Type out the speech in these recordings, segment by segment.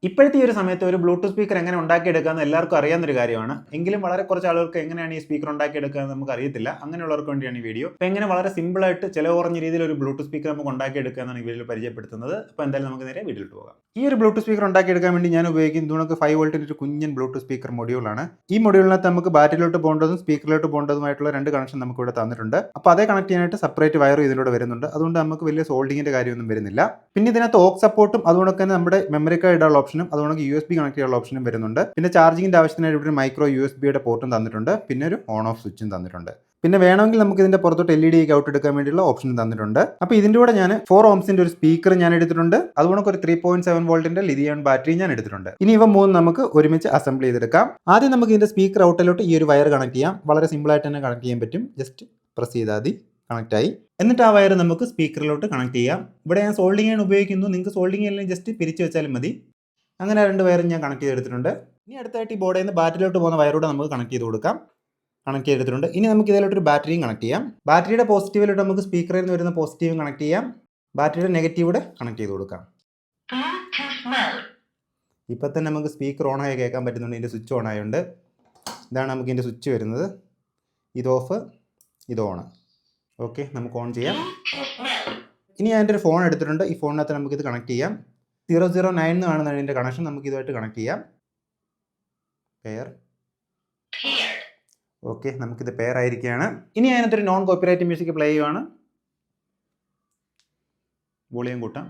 ഇപ്പോഴത്തെ ഈ ഒരു സമയത്ത് ഒരു ബ്ലൂടൂത്ത് സ്പീക്കർ എങ്ങനെ ഉണ്ടാക്കിയെടുക്കാമെന്ന് എല്ലാവർക്കും അറിയാവുന്ന ഒരു കാര്യമാണ്. എങ്കിലും വളരെ കുറച്ച് ആളുകൾക്ക് എങ്ങനെയാണ് ഈ സ്പീക്കർ ഉണ്ടാക്കിയെടുക്കുക എന്ന് നമുക്ക് അറിയത്തില്ല. അങ്ങനെയുള്ളവർക്ക് വേണ്ടിയാണ് ഈ വീഡിയോ. അപ്പോൾ എങ്ങനെ വളരെ സിമ്പിളായിട്ട് ചിലവ് കുറഞ്ഞ രീതിയിൽ ഒരു ബ്ലൂടൂത്ത് സ്പീക്കർ നമുക്ക് ഉണ്ടാക്കിയെടുക്കുക എന്നാണ് ഈ വീഡിയോയിൽ പരിചയപ്പെടുത്തുന്നത്. അപ്പോൾ എന്തായാലും നമുക്ക് നേരെ വീഡിയോയിലോട്ട് പോകാം. ഈ ഒരു ബ്ലൂടൂത്ത് സ്പീക്കർ ഉണ്ടാക്കിയെടുക്കാൻ വേണ്ടി ഞാൻ ഉപയോഗിക്കുന്നത് നമുക്ക് 5 വോൾട്ടിൻ്റെ ഒരു കുഞ്ഞൻ ബ്ലൂടൂത്ത് സ്പീക്കർ മൊഡ്യൂളാണ്. ഈ മൊഡ്യൂളിനകത്ത് നമുക്ക് ബാറ്ററിയിലോട്ട് പോകേണ്ടതും സ്പീക്കറിലോട്ട് പോകേണ്ടതുമായിട്ടുള്ള 2 കണക്ഷൻ നമുക്ക് ഇവിടെ തന്നിട്ടുണ്ട്. അപ്പോൾ അതേ കണക്ട് ചെയ്യാനായിട്ട് സെപ്പറേറ്റ് വയർ ഇതിലൂടെ വരുന്നുണ്ട്. അതുകൊണ്ട് നമുക്ക് വലിയ സോൾഡിങ്ങിൻ്റെ കാര്യമൊന്നും വരുന്നില്ല. പിന്നെ ഇതിനകത്ത് ഓക്സ് സപ്പോർട്ടും അതുകൊണ്ട് തന്നെ നമ്മുടെ മെമ്മറി കാർഡ് ഇടാനുള്ള ഓപ്ഷനും അതുകൊണ്ട് USB കണക്ട് ചെയ്യാനുള്ള ഓപ്ഷനും വരുന്നുണ്ട്. പിന്നെ ചാർജിങ്ങിന്റെ ആവശ്യത്തിനായിട്ട് ഇവിടെ ഒരു മൈക്രോ USB-യുടെ പോർട്ടും തന്നിട്ടുണ്ട്. പിന്നെ ഒരു ഓൺ ഓഫ് സ്വിച്ചും തന്നിട്ടുണ്ട്. പിന്നെ വേണമെങ്കിൽ നമുക്ക് ഇതിന്റെ പുറത്തോട്ട് LED ഔട്ട് എടുക്കാൻ വേണ്ടിയുള്ള ഓപ്ഷനും തന്നിട്ടുണ്ട്. അപ്പോൾ ഇതിന്റെ കൂടെ ഞാൻ 4 ohmsന്റെ ഒരു സ്പീക്കർ ഞാൻ എടുത്തിട്ടുണ്ട്. അതുകൊണ്ട് ഒരു 3.7 വോൾട്ടിന്റെ ലിഥിയം ബാറ്ററി ഞാൻ എടുത്തിട്ടുണ്ട്. ഇനി ഇവ മൂന്നും നമുക്ക് ഒരുമിച്ച് അസംബിൾ ചെയ്തെടുക്കാം. ആദ്യം നമുക്ക് ഇതിന്റെ സ്പീക്കർ ഔട്ടിലോട്ട് ഈ ഒരു വയർ കണക്ട് ചെയ്യാം. വളരെ സിമ്പിൾ ആയിട്ട് തന്നെ കണക്ട് ചെയ്യാൻ പറ്റും. ജസ്റ്റ് പ്രസ് ചെയ്താൽ മതി, കണക്ട് ആയി. എന്നിട്ട് ആ വയർ നമുക്ക് സ്പീക്കറിലോട്ട് കണക്ട് ചെയ്യാം. ഇവിടെ ഞാൻ സോൾഡിംഗ് ആണ് ഉപയോഗിക്കുന്നു. നിങ്ങൾക്ക് സോൾഡിംഗ് എല്ലാം ജസ്റ്റ് പിരിച്ചു വെച്ചാലും മതി. അങ്ങനെ 2 വയറും ഞാൻ കണക്ട് ചെയ്തെടുത്തിട്ടുണ്ട്. ഇനി അടുത്തായിട്ട് ഈ ബോർഡിൽ നിന്ന് ബാറ്ററിയിലോട്ട് പോകുന്ന വയറോടെ നമുക്ക് കണക്ട് ചെയ്ത് കൊടുക്കാം. കണക്ട് ചെയ്തെടുത്തിട്ടുണ്ട്. ഇനി നമുക്ക് ഇതിലോട്ടൊരു ബാറ്ററിയും കണക്ട് ചെയ്യാം. ബാറ്ററിയുടെ പോസിറ്റീവിലോട്ട് നമുക്ക് സ്പീക്കറിൽ നിന്ന് വരുന്ന പോസിറ്റീവും കണക്ട് ചെയ്യാം. ബാറ്ററിയുടെ നെഗറ്റീവൂടെ കണക്ട് ചെയ്ത് കൊടുക്കാം. ഇപ്പം തന്നെ നമുക്ക് സ്പീക്കർ ഓണായി കേൾക്കാൻ പറ്റുന്നുണ്ട്. ഇതിൻ്റെ സ്വിച്ച് ഓൺ ആയതുകൊണ്ട് ഇതാണ് നമുക്ക് ഇതിൻ്റെ സ്വിച്ച് വരുന്നത്. ഇത് ഓഫ്, ഇത് ഓൺ. ഓക്കെ, നമുക്ക് ഓൺ ചെയ്യാം. ഇനി ഞാൻ എൻ്റെ ഒരു ഫോൺ എടുത്തിട്ടുണ്ട്. ഈ ഫോണിനകത്ത് നമുക്കിത് കണക്ട് ചെയ്യാം. 009 എന്ന് കാണുന്നതാണ് ഇതിൻ്റെ കണക്ഷൻ. നമുക്ക് ഇതുമായിട്ട് കണക്ട് ചെയ്യാം. പെയർ. ഓക്കെ, നമുക്കിത് പെയർ ആയിരിക്കുകയാണ്. ഇനി അതിനകത്തൊരു നോൺ കോപ്പിറൈറ്റ് മ്യൂസിക് പ്ലേ ചെയ്യുവാണ്. വോളിയം കൂട്ടാം.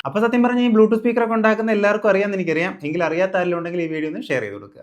അപ്പോൾ സത്യം പറഞ്ഞാൽ ഈ ബ്ലൂടൂത്ത് സ്പീക്കറൊക്കെ ഉണ്ടാക്കുന്ന എല്ലാവർക്കും അറിയാമെന്ന് എനിക്കറിയാം. എങ്കിൽ അറിയാത്ത ആരെങ്കിലും ഉണ്ടെങ്കിൽ ഈ വീഡിയോ ഒന്ന് ഷെയർ ചെയ്ത് കൊടുക്കുക.